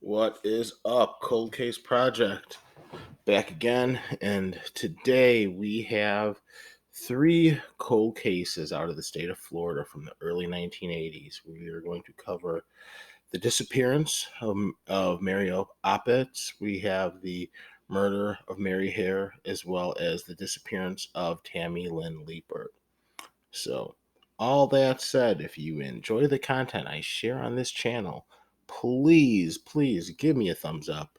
What is up, Cold Case Project? Back again, and today we have three cold cases out of the state of Florida from the early 1980s. We are going to cover the disappearance of Mary Opitz. We have the murder of Mary Hare, as well as the disappearance of Tammi Lynn Leppert. So, all that said, if you enjoy the content I share on this channel, please give me a thumbs up.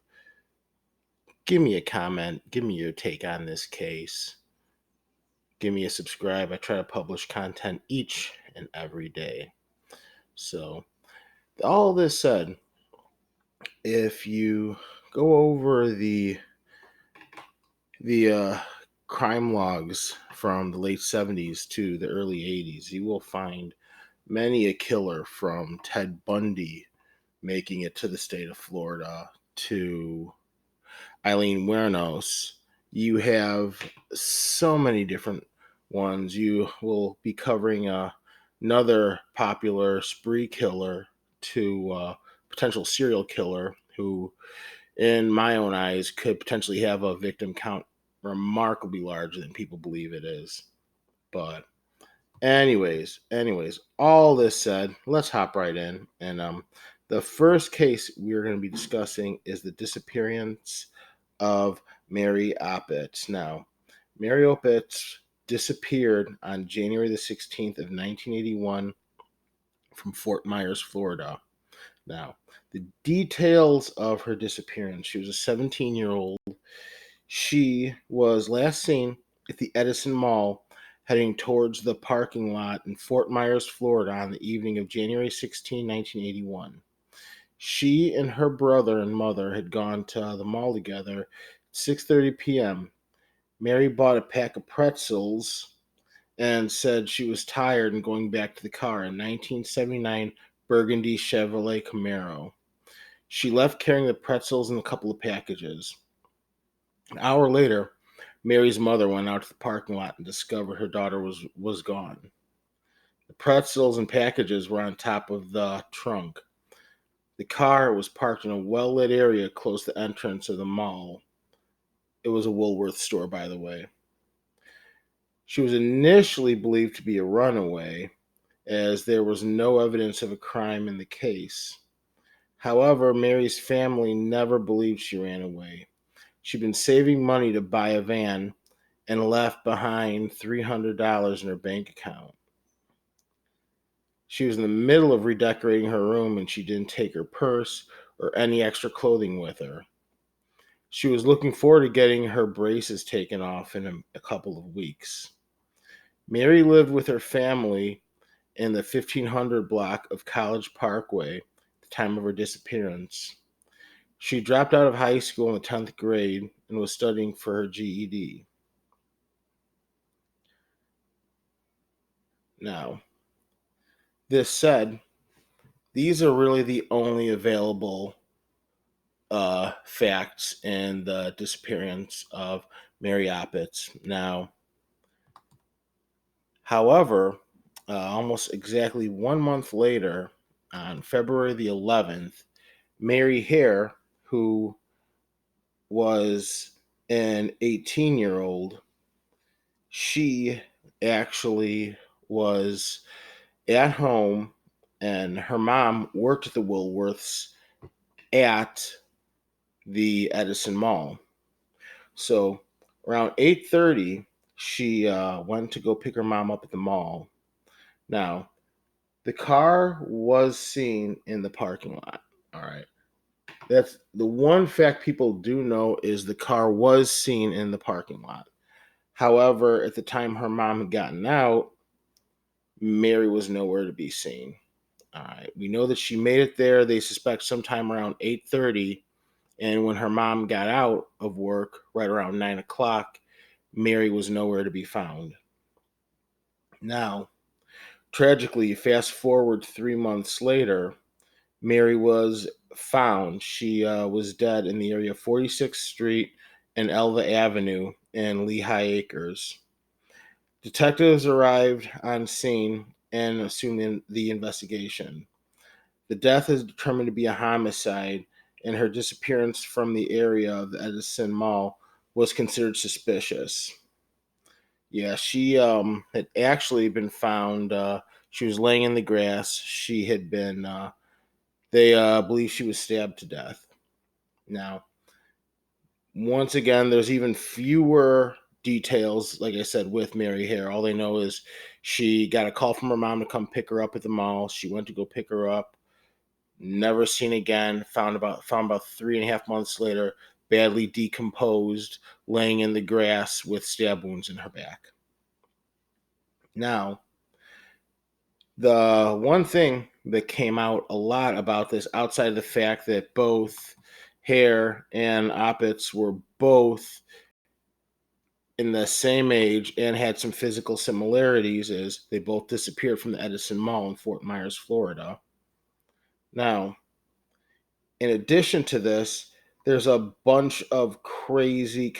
Give me a comment. Give me your take on this case. Give me a subscribe. I try to publish content each and every day. So, all this said, if you go over the crime logs from the late 70s to the early 80s, you will find many a killer from Ted Bundy making it to the state of Florida to Eileen Wuornos. You have so many different ones. You will be covering another popular spree killer to potential serial killer who, in my own eyes, could potentially have a victim count remarkably larger than people believe it is. But anyways, all this said, let's hop right in. And the first case we're going to be discussing is the disappearance of Mary Opitz. Now, Mary Opitz disappeared on January the 16th of 1981 from Fort Myers, Florida. Now, the details of her disappearance: she was a 17-year-old. She was last seen at the Edison Mall heading towards the parking lot in Fort Myers, Florida on the evening of January 16, 1981. She and her brother and mother had gone to the mall together at 6:30 p.m. Mary bought a pack of pretzels and said she was tired and going back to the car, a 1979 Burgundy Chevrolet Camaro. She left carrying the pretzels and a couple of packages. An hour later, Mary's mother went out to the parking lot and discovered her daughter was gone. The pretzels and packages were on top of the trunk. The car was parked in a well-lit area close to the entrance of the mall. It was a Woolworth store, by the way. She was initially believed to be a runaway, as there was no evidence of a crime in the case. However, Mary's family never believed she ran away. She'd been saving money to buy a van and left behind $300 in her bank account. She was in the middle of redecorating her room and she didn't take her purse or any extra clothing with her. She was looking forward to getting her braces taken off in a couple of weeks. Mary lived with her family in the 1500 block of College Parkway at the time of her disappearance. She dropped out of high school in the 10th grade and was studying for her GED. Now, this said, these are really the only available facts in the disappearance of Mary Opitz. Now, however, almost exactly 1 month later, on February the 11th, Mary Hare, who was an 18-year-old, she actually was at home and her mom worked at the Woolworths at the Edison Mall. So around 8:30, she went to go pick her mom up at the mall. Now, the car was seen in the parking lot. All right. That's the one fact people do know, is the car was seen in the parking lot. However, at the time her mom had gotten out, Mary was nowhere to be seen. All right. We know that she made it there. They suspect sometime around 8:30. And when her mom got out of work right around 9 o'clock, Mary was nowhere to be found. Now, tragically, fast forward 3 months later, Mary was found. She was dead in the area of 46th Street and Elva Avenue in Lehigh Acres. Detectives arrived on scene and assumed the investigation. The death is determined to be a homicide, and her disappearance from the area of the Edison Mall was considered suspicious. Yeah, she had actually been found. She was laying in the grass. She had been. They believe she was stabbed to death. Now, once again, there's even fewer details. Like I said, with Mary Hare, all they know is she got a call from her mom to come pick her up at the mall. She went to go pick her up. Never seen again. Found about 3.5 months later, badly decomposed, laying in the grass with stab wounds in her back. Now, the one thing that came out a lot about this, outside of the fact that both Hare and Opitz were both in the same age and had some physical similarities, is they both disappeared from the Edison Mall in Fort Myers, Florida. Now, in addition to this, there's a bunch of crazy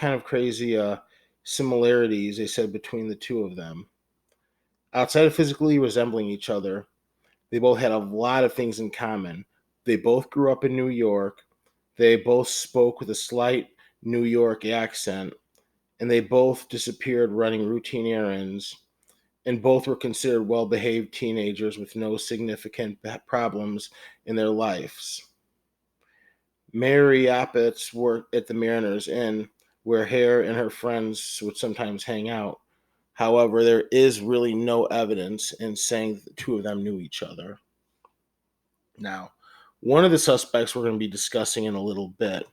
similarities, they said, between the two of them. Outside of physically resembling each other, they both had a lot of things in common. They both grew up in New York. They both spoke with a slight New York accent, and they both disappeared running routine errands, and both were considered well behaved teenagers with no significant problems in their lives. Mary Opitz worked at the Mariners Inn, where Hare and her friends would sometimes hang out. However, there is really no evidence in saying that the two of them knew each other. Now, one of the suspects we're going to be discussing in a little bit.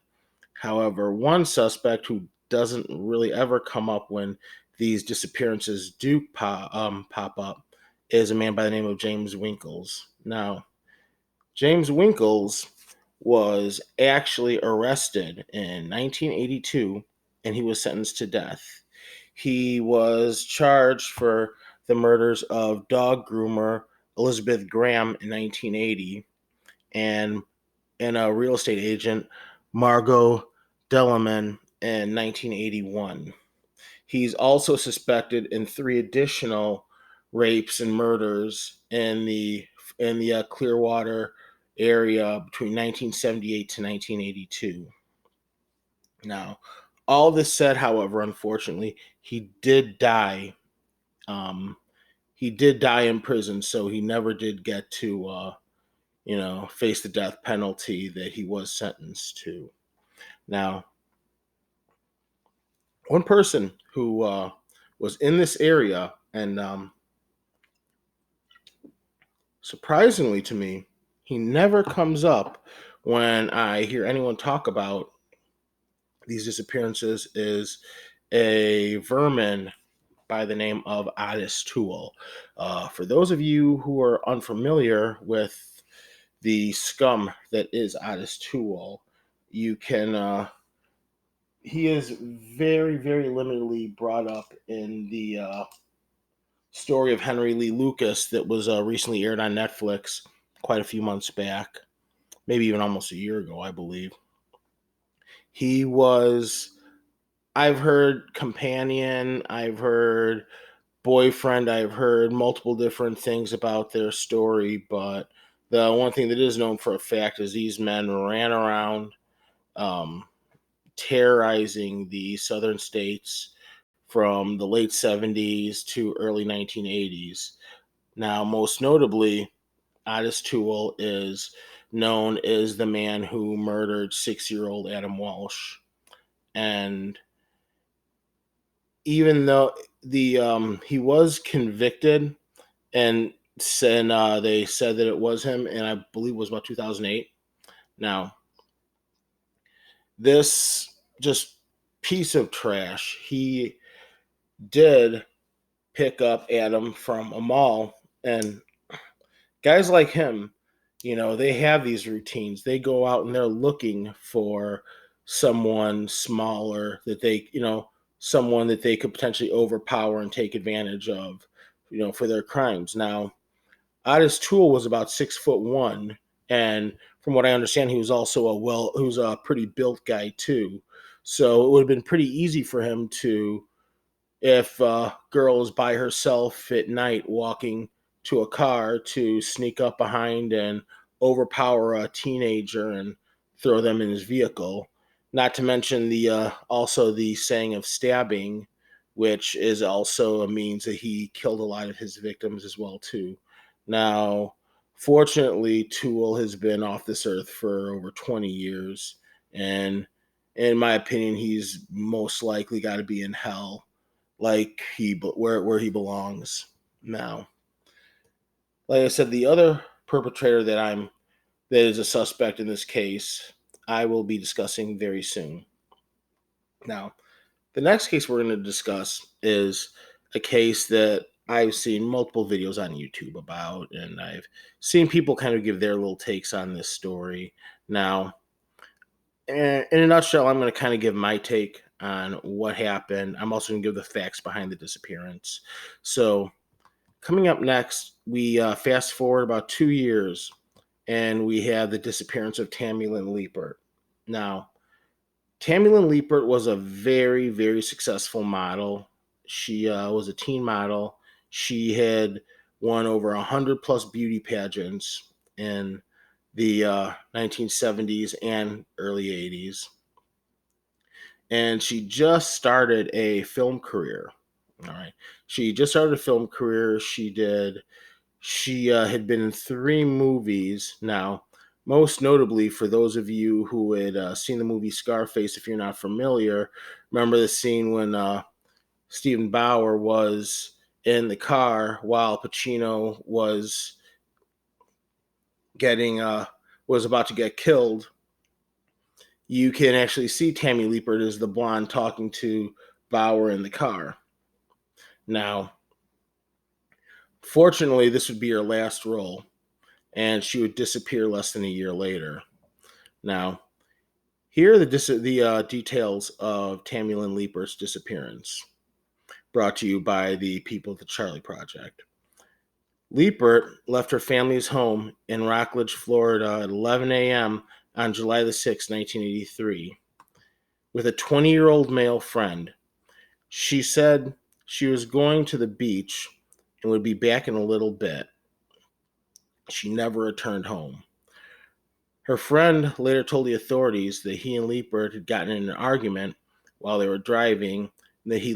However, one suspect who doesn't really ever come up when these disappearances do pop up is a man by the name of James Winkles. Now, James Winkles was actually arrested in 1982 and he was sentenced to death. He was charged for the murders of dog groomer Elizabeth Graham in 1980 and a real estate agent, Margot Delleman, in 1981. He's also suspected in 3 additional rapes and murders in the Clearwater area between 1978 to 1982. Now, all this said, however, unfortunately, he did die. Um, he did die in prison, so he never did get to, face the death penalty that he was sentenced to. Now, one person who was in this area, and surprisingly to me, he never comes up when I hear anyone talk about these disappearances, is a vermin by the name of Otis Toole. For those of you who are unfamiliar with the scum that is Otis Toole, you can he is very limitedly brought up in the story of Henry Lee Lucas that was recently aired on Netflix quite a few months back, maybe even almost a year ago, I believe. He was, I've heard companion, I've heard boyfriend, I've heard multiple different things about their story, but the one thing that is known for a fact is these men ran around um, terrorizing the southern states from the late 70s to early 1980s. Now, most notably, Otis Toole is known as the man who murdered 6-year-old Adam Walsh. And even though he was convicted, and they said that it was him, and I believe it was about 2008. Now, this just piece of trash, he did pick up Adam from a mall, and guys like him, they have these routines. They go out and they're looking for someone smaller that someone that they could potentially overpower and take advantage of, for their crimes. Now, Otis Toole was about 6'1", and from what I understand, he was also who's a pretty built guy too. So it would have been pretty easy for him to, if a girl is by herself at night walking to a car, to sneak up behind and overpower a teenager and throw them in his vehicle. Not to mention the also the saying of stabbing, which is also a means that he killed a lot of his victims as well too. Now, fortunately, Toole has been off this earth for over 20 years, and in my opinion, he's most likely got to be in hell, like where he belongs now. Like I said, the other perpetrator that is a suspect in this case, I will be discussing very soon. Now, the next case we're going to discuss is a case that I've seen multiple videos on YouTube about, and I've seen people kind of give their little takes on this story. Now, in a nutshell, I'm going to kind of give my take on what happened. I'm also going to give the facts behind the disappearance. So, coming up next, we fast forward about 2 years, and we have the disappearance of Tammi Lynn Leppert. Now, Tammi Lynn Leppert was a very, very successful model. She was a teen model. She had won over 100 plus beauty pageants in the 1970s and early 80s. And she just started a film career. All right. She just started a film career. She had been in 3 movies now. Most notably, for those of you who had seen the movie Scarface, if you're not familiar, remember the scene when Stephen Bauer was in the car while Pacino getting was about to get killed. You can actually see Tammi Leppert as the blonde talking to Bauer in the car. Now, fortunately, this would be her last role, and she would disappear less than a year later. Now, here are the details of Tammi Lynn Leppert's disappearance, brought to you by the people at the Charlie Project. Leppert left her family's home in Rockledge, Florida at 11 a.m. on July the 6th, 1983, with a 20-year-old male friend. She said she was going to the beach and would be back in a little bit. She never returned home. Her friend later told the authorities that he and Leppert had gotten in an argument while they were driving, and that he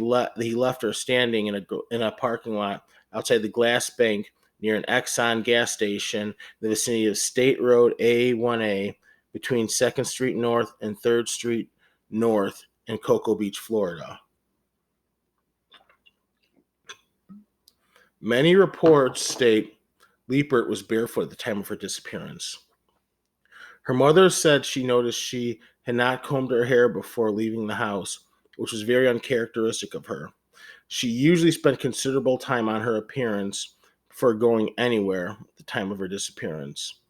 left her standing in a parking lot outside the Glass Bank near an Exxon gas station in the vicinity of State Road A1A between 2nd Street North and 3rd Street North in Cocoa Beach, Florida. Many reports state Leppert was barefoot at the time of her disappearance. Her mother said she noticed she had not combed her hair before leaving the house, which was very uncharacteristic of her. She usually spent considerable time on her appearance before going anywhere at the time of her disappearance.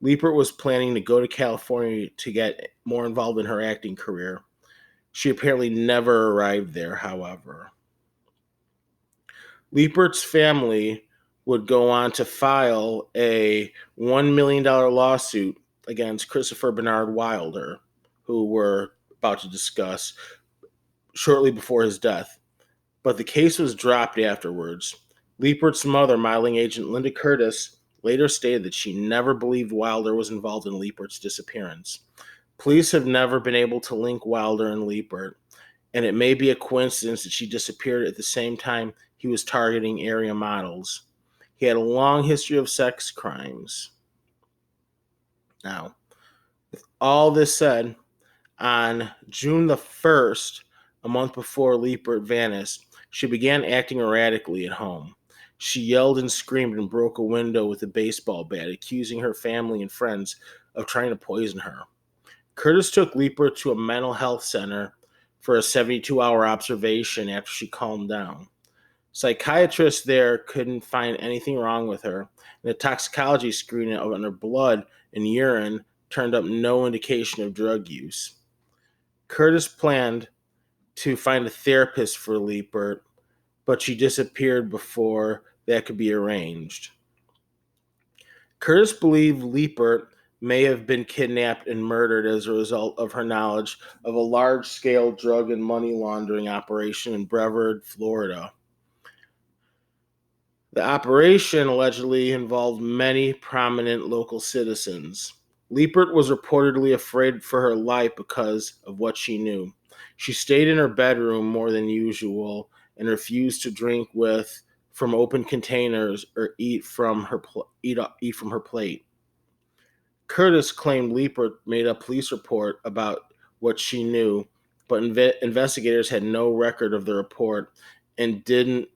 Leppert was planning to go to California to get more involved in her acting career. She apparently never arrived there, however. Leppert's family would go on to file a $1 million lawsuit against Christopher Bernard Wilder, who we're about to discuss, shortly before his death. But the case was dropped afterwards. Leppert's mother, modeling agent Linda Curtis, later stated that she never believed Wilder was involved in Leppert's disappearance. Police have never been able to link Wilder and Leppert, and it may be a coincidence that she disappeared at the same time he was targeting area models. He had a long history of sex crimes. Now, with all this said, on June the 1st, a month before Leppert vanished, she began acting erratically at home. She yelled and screamed and broke a window with a baseball bat, accusing her family and friends of trying to poison her. Curtis took Leppert to a mental health center for a 72-hour observation after she calmed down. Psychiatrists there couldn't find anything wrong with her, and a toxicology screening on her blood and urine turned up no indication of drug use. Curtis planned to find a therapist for Leppert, but she disappeared before that could be arranged. Curtis believed Leppert may have been kidnapped and murdered as a result of her knowledge of a large-scale drug and money laundering operation in Brevard, Florida. The operation allegedly involved many prominent local citizens. Leppert was reportedly afraid for her life because of what she knew. She stayed in her bedroom more than usual and refused to drink with from open containers or eat from her plate. Curtis claimed Leppert made a police report about what she knew, but investigators had no record of the report and didn't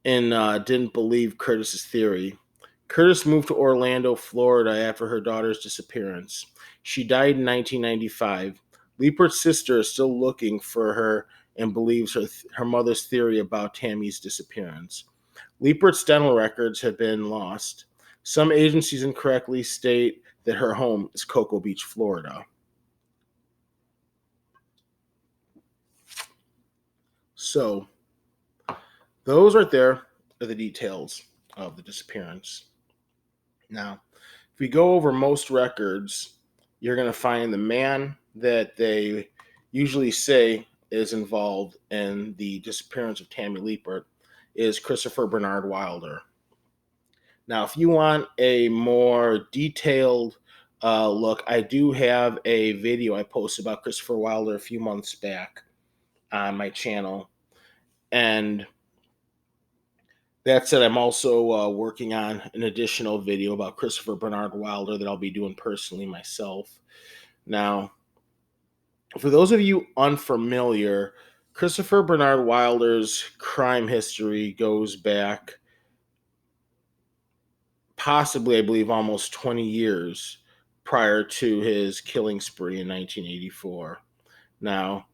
believe Curtis's theory. Curtis moved to Orlando, Florida after her daughter's disappearance. She died in 1995. Leppert's sister is still looking for her and believes her mother's theory about Tammi's disappearance. Leppert's dental records have been lost. Some agencies incorrectly state that her home is Cocoa Beach, Florida. So, those right there are the details of the disappearance. Now, if we go over most records, you're going to find the man that they usually say is involved in the disappearance of Tammi Leppert is Christopher Bernard Wilder. Now, if you want a more detailed look, I do have a video I posted about Christopher Wilder a few months back on my channel. And that said, I'm also working on an additional video about Christopher Bernard Wilder that I'll be doing personally myself. Now, for those of you unfamiliar, Christopher Bernard Wilder's crime history goes back possibly, I believe, almost 20 years prior to his killing spree in 1984. Now,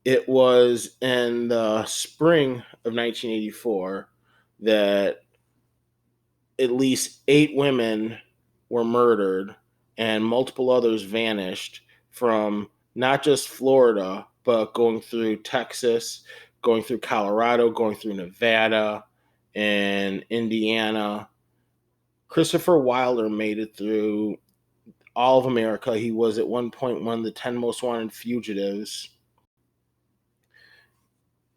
it was in the spring of 1984 that at least 8 women were murdered and multiple others vanished from not just Florida, but going through Texas, going through Colorado, going through Nevada, and Indiana. Christopher Wilder made it through all of America. He was at one point one of the 10 most wanted fugitives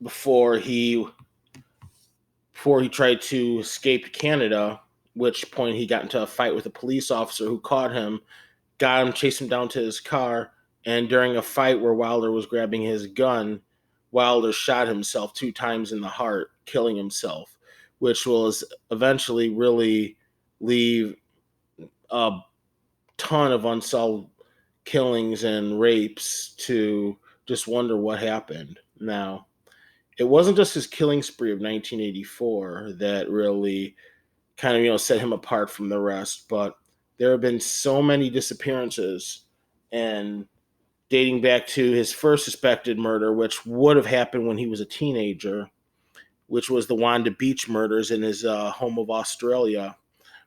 before he tried to escape Canada, which point he got into a fight with a police officer who caught him, got him, chased him down to his car, and during a fight where Wilder was grabbing his gun, Wilder shot himself 2 times in the heart, killing himself, which was eventually really leave a ton of unsolved killings and rapes to just wonder what happened. Now, it wasn't just his killing spree of 1984 that really kind of set him apart from the rest, but there have been so many disappearances, and dating back to his first suspected murder, which would have happened when he was a teenager, which was the Wanda Beach murders in his home of Australia,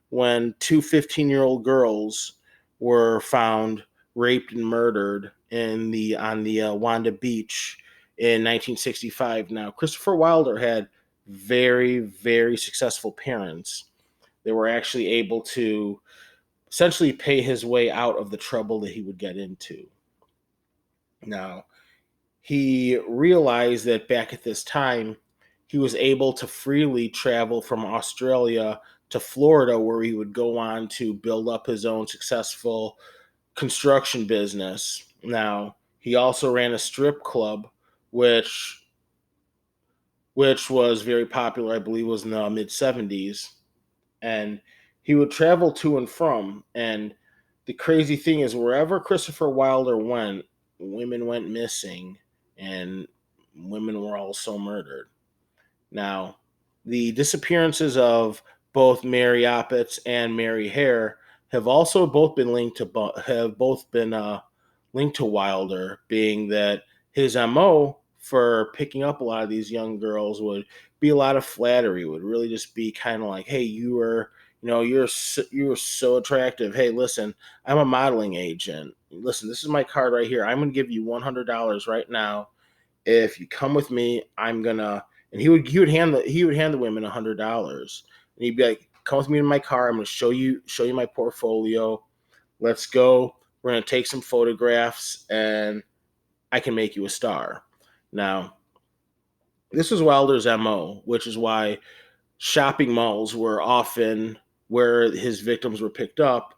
when 2 15-year-old girls were found raped and murdered on the Wanda Beach in 1965. Now, Christopher Wilder had very, very successful parents. They were actually able to essentially pay his way out of the trouble that he would get into. Now, he realized that back at this time, he was able to freely travel from Australia to Florida, where he would go on to build up his own successful construction business. Now, he also ran a strip club, which was very popular, I believe was in the mid 70s. And he would travel to and from. And the crazy thing is, wherever Christopher Wilder went, women went missing and women were also murdered. Now, the disappearances of both Mary Opitz and Mary Hare have also both been linked to Wilder, being that his MO for picking up a lot of these young girls would be a lot of flattery, would really just be kind of like, hey, you're so attractive. Hey, listen, I'm a modeling agent. Listen, this is my card right here. I'm going to give you $100 right now. If you come with me, I'm gonna. And he would hand the women $100, and he'd be like, come with me in my car. I'm going to show you my portfolio. Let's go. We're going to take some photographs, and I can make you a star. Now, this was Wilder's MO, which is why shopping malls were often where his victims were picked up.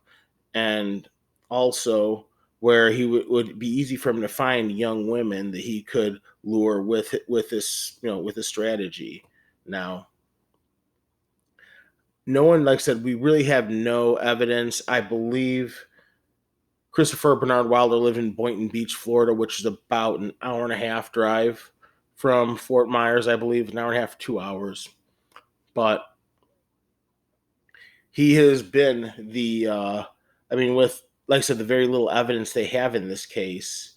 And also where he would be easy for him to find young women that he could lure with this with this strategy. Now, no one, like I said, we really have no evidence. I believe Christopher Bernard Wilder lived in Boynton Beach, Florida, which is about an hour and a half drive from Fort Myers, I believe, an hour and a half, 2 hours. But he has been I mean, with, like I said, the very little evidence they have in this case,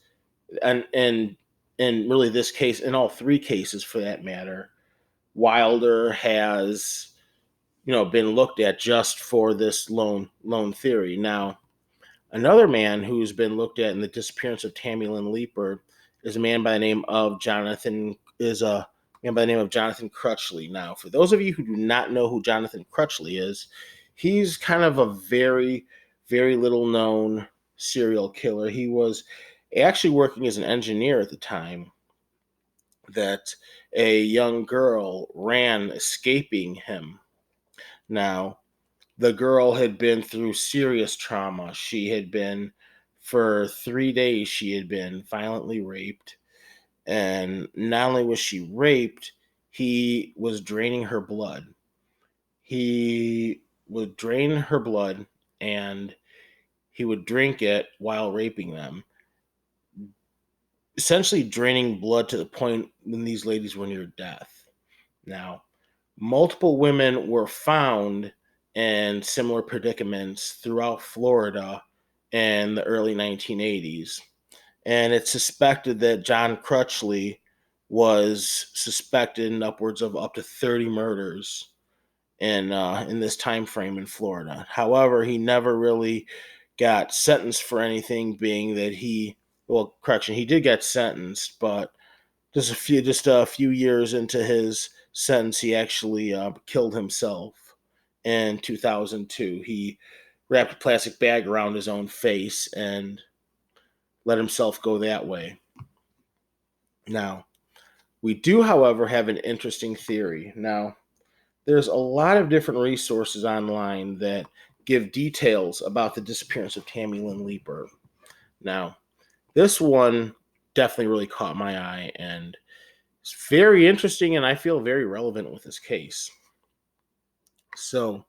and really this case, in all three cases for that matter, Wilder has been looked at just for this lone theory. Now, another man who's been looked at in the disappearance of Tammi Lynn Leppert is a man by the name of Jonathan Crutchley. Now, for those of you who do not know who Jonathan Crutchley is, he's kind of a very, very little known serial killer. He was actually working as an engineer at the time that a young girl ran escaping him. Now, the girl had been through serious trauma. She had been, for 3 days, she had been violently raped. And not only was she raped, he was draining her blood. He would drain her blood and he would drink it while raping them, essentially draining blood to the point when these ladies were near death. Now, multiple women were found in similar predicaments throughout Florida in the early 1980s. And it's suspected that John Crutchley was suspected in upwards of up to 30 murders in this time frame in Florida. However, he never really got sentenced for anything, being that he did get sentenced, but just a few years into his sentence, he actually killed himself in 2002. He wrapped a plastic bag around his own face and let himself go that way. Now, we do, however, have an interesting theory. Now, there's a lot of different resources online that give details about the disappearance of Tammi Lynn Leppert. Now, this one definitely really caught my eye, and it's very interesting, and I feel very relevant with this case. So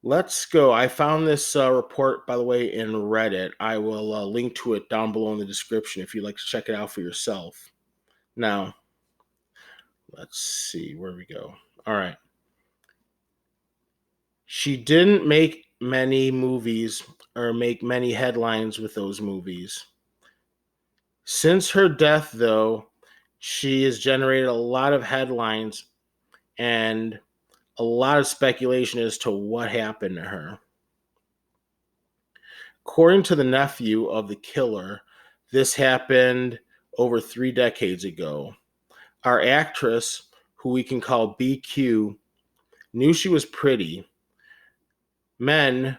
let's go. I found this report, by the way, in Reddit. I will link to it down below in the description if you'd like to check it out for yourself. Now, let's see where we go. All right. She didn't make many movies or make many headlines with those movies. Since her death, though, she has generated a lot of headlines and a lot of speculation as to what happened to her. According to the nephew of the killer, this happened over 3 decades ago. Our actress, who we can call BQ, knew she was pretty. Men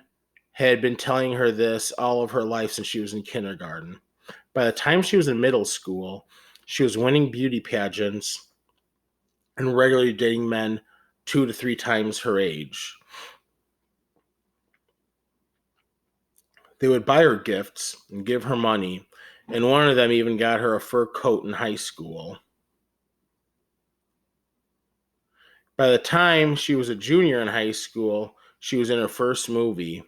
had been telling her this all of her life since she was in kindergarten. By the time she was in middle school, she was winning beauty pageants and regularly dating men 2 to 3 times her age. They would buy her gifts and give her money, and one of them even got her a fur coat in high school. By the time she was a junior in high school, she was in her first movie.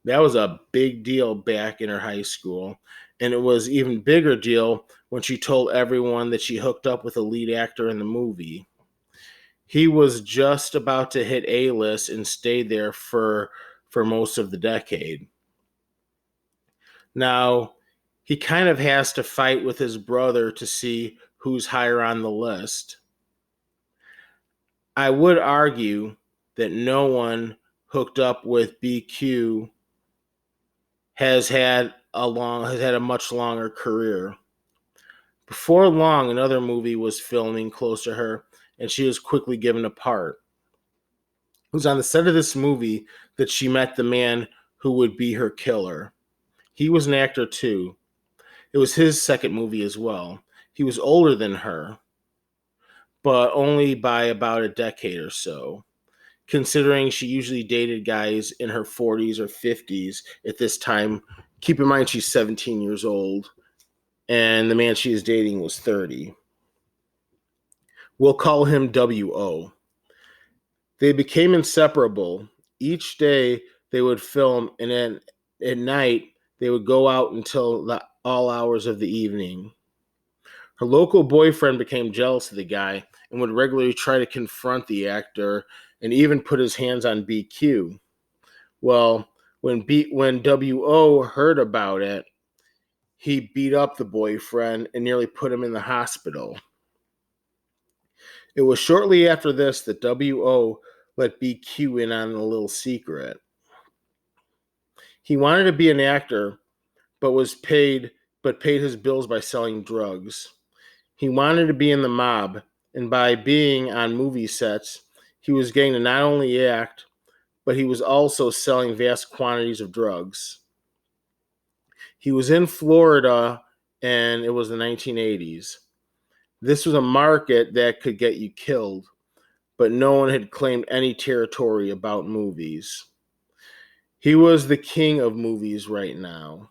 That was a big deal back in her high school. And it was even bigger deal when she told everyone that she hooked up with a lead actor in the movie. He was just about to hit A-list and stayed there for most of the decade. Now, he kind of has to fight with his brother to see who's higher on the list. I would argue that no one hooked up with BQ has had a much longer career. Before long, another movie was filming close to her, and she was quickly given a part. It was on the set of this movie that she met the man who would be her killer. He was an actor too. It was his second movie as well. He was older than her, but only by about a decade or so. considering she usually dated guys in her 40s or 50s at this time. Keep in mind she's 17 years old, and the man she is dating was 30. We'll call him WO. They became inseparable. Each day they would film, and then at night they would go out until all hours of the evening. Her local boyfriend became jealous of the guy and would regularly try to confront the actor and even put his hands on BQ. Well, when WO heard about it, he beat up the boyfriend and nearly put him in the hospital. It was shortly after this that WO let BQ in on a little secret. He wanted to be an actor, but paid his bills by selling drugs. He wanted to be in the mob, and by being on movie sets, he was getting to not only act, but he was also selling vast quantities of drugs. He was in Florida, and it was the 1980s. This was a market that could get you killed, but no one had claimed any territory about movies. He was the king of movies right now.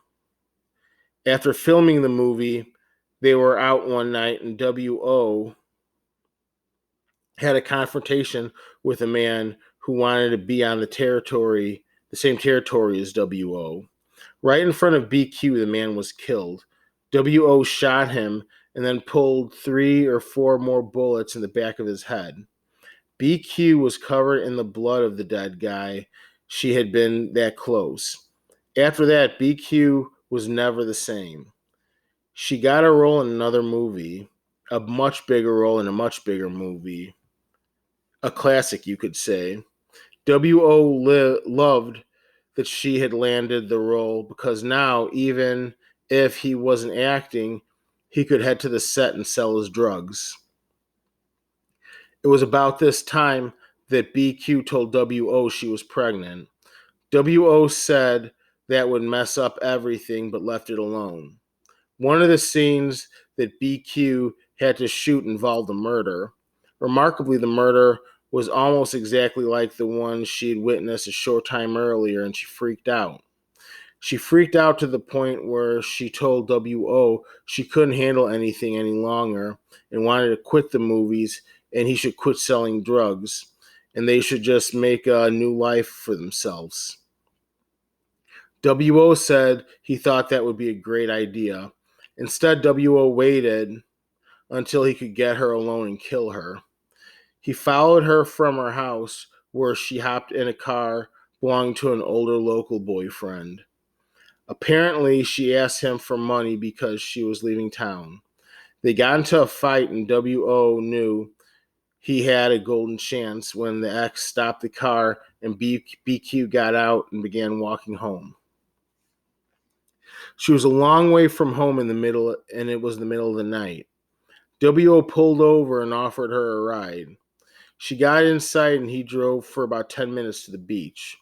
After filming the movie, they were out one night, and WO had a confrontation with a man who wanted to be on the same territory as WO. Right in front of BQ, the man was killed. WO shot him and then pulled 3 or 4 more bullets in the back of his head. BQ was covered in the blood of the dead guy. She had been that close. After that, BQ was never the same. She got a role in another movie, a much bigger role in a much bigger movie, a classic, you could say. Loved that she had landed the role because now, even if he wasn't acting, he could head to the set and sell his drugs. It was about this time that BQ told WO she was pregnant. WO said that would mess up everything but left it alone. One of the scenes that BQ had to shoot involved a murder. Remarkably, the murder was almost exactly like the one she had witnessed a short time earlier, and she freaked out. She freaked out to the point where she told WO she couldn't handle anything any longer and wanted to quit the movies, and he should quit selling drugs and they should just make a new life for themselves. WO said he thought that would be a great idea. Instead, WO waited until he could get her alone and kill her. He followed her from her house, where she hopped in a car belonging to an older local boyfriend. Apparently, she asked him for money because she was leaving town. They got into a fight, and WO knew he had a golden chance when the ex stopped the car and BQ got out and began walking home. She was a long way from home and it was the middle of the night. WO pulled over and offered her a ride. She got inside and he drove for about 10 minutes to the beach.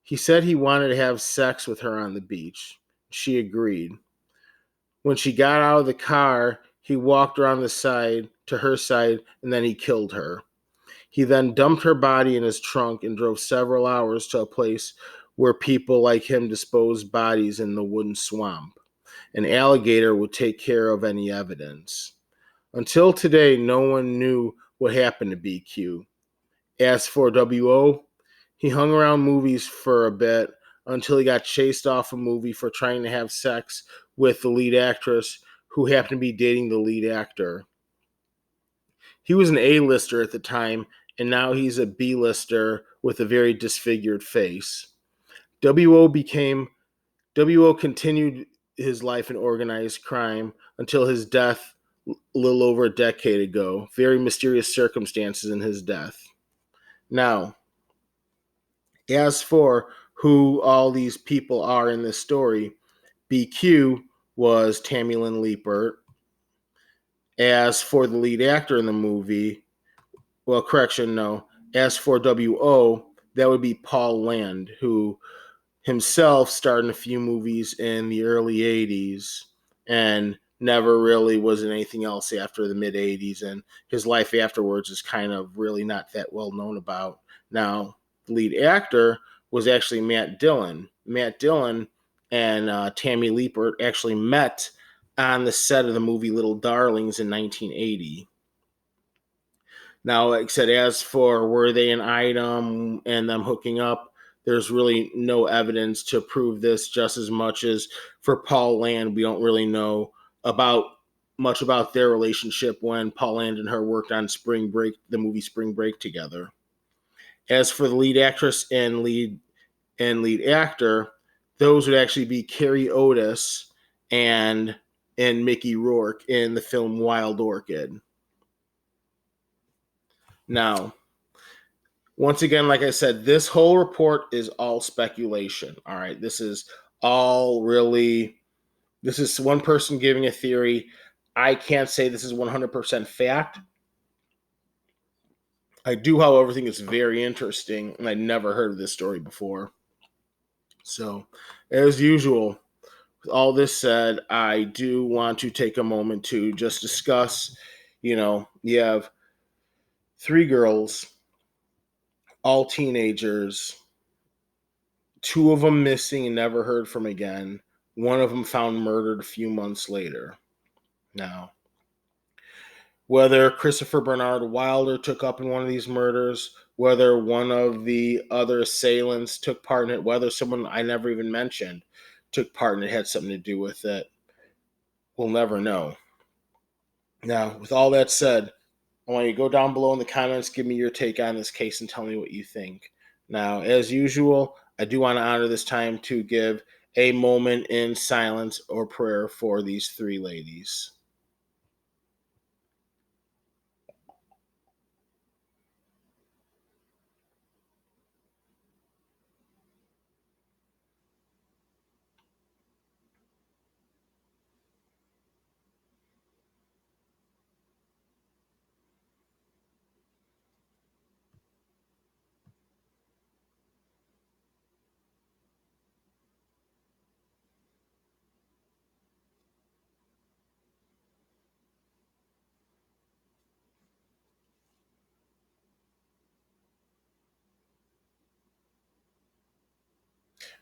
He said he wanted to have sex with her on the beach. She agreed. When she got out of the car, he walked around the side to her side and then he killed her. He then dumped her body in his trunk and drove several hours to a place where people like him disposed bodies in the wooden swamp. An alligator would take care of any evidence. Until today, no one knew what happened to BQ. As for WO, he hung around movies for a bit until he got chased off a movie for trying to have sex with the lead actress who happened to be dating the lead actor. He was an A-lister at the time, and now he's a B-lister with a very disfigured face. WO continued his life in organized crime until his death a little over a decade ago. Very mysterious circumstances in his death. Now, as for who all these people are in this story, BQ was Tammi Lynn Leppert. As for the lead actor in the movie, well, correction, no. As for WO, that would be Paul Land, who himself starred in a few movies in the early 80s and never really was in anything else after the mid 80s. And his life afterwards is kind of really not that well known about. Now, the lead actor was actually Matt Dillon. Matt Dillon and Tammi Leppert actually met on the set of the movie Little Darlings in 1980. Now, like I said, as for were they an item and them hooking up, there's really no evidence to prove this. Just as much as for Paul Land, we don't really know about much about their relationship when Paul Land and her worked on Spring Break, the movie Spring Break together. As for the lead actress and lead actor, those would actually be Carrie Otis and Mickey Rourke in the film Wild Orchid. Now, once again, like I said, this whole report is all speculation. All right, this is all really, this is one person giving a theory. I can't say this is 100% fact. I do, however, think it's very interesting, and I never heard of this story before. So, as usual, with all this said, I do want to take a moment to just discuss. You have three girls, all teenagers, two of them missing and never heard from again. One of them found murdered a few months later. Now, whether Christopher Bernard Wilder took up in one of these murders, whether one of the other assailants took part in it, whether someone I never even mentioned took part in it, had something to do with it, we'll never know. Now, with all that said, I want you to go down below in the comments, give me your take on this case, and tell me what you think. Now, as usual, I do want to honor this time to give a moment in silence or prayer for these three ladies.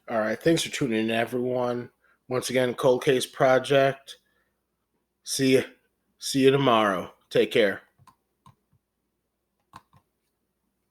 All right, thanks for tuning in, everyone. Once again, Cold Case Project. See you tomorrow. Take care.